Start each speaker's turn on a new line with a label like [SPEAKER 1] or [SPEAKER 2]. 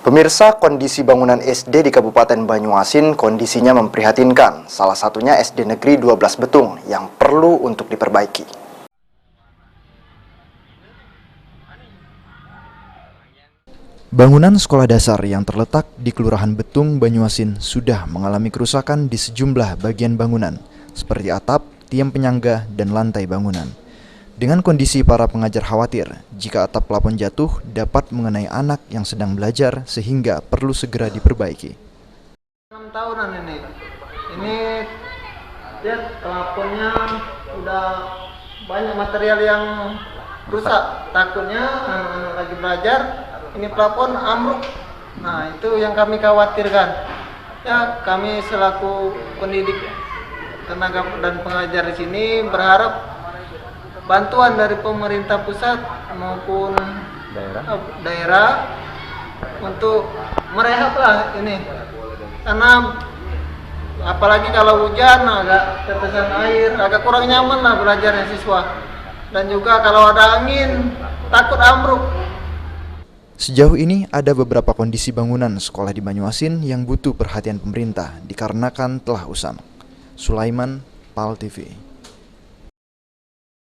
[SPEAKER 1] Pemirsa, kondisi bangunan SD di Kabupaten Banyuasin kondisinya memprihatinkan. Salah satunya SD Negeri 12 Betung yang perlu untuk diperbaiki. Bangunan sekolah dasar yang terletak di Kelurahan Betung, Banyuasin sudah mengalami kerusakan di sejumlah bagian bangunan, seperti atap, tiang penyangga, dan lantai bangunan. Dengan kondisi para pengajar khawatir jika atap plafon jatuh dapat mengenai anak yang sedang belajar sehingga perlu segera diperbaiki.
[SPEAKER 2] 6 tahunan ini lihat plafonnya udah banyak material yang rusak. Takutnya lagi belajar ini plafon ambruk. Nah, itu yang kami khawatirkan. Ya, kami selaku pendidik, tenaga dan pengajar di sini berharap bantuan dari pemerintah pusat maupun daerah untuk merehab lah ini, karena apalagi kalau hujan agak tetesan air, agak kurang nyaman lah belajarnya siswa, dan juga kalau ada angin takut ambruk.
[SPEAKER 1] Sejauh ini ada beberapa kondisi bangunan sekolah di Banyuasin yang butuh perhatian pemerintah dikarenakan telah usang. Sulaiman, PAL TV.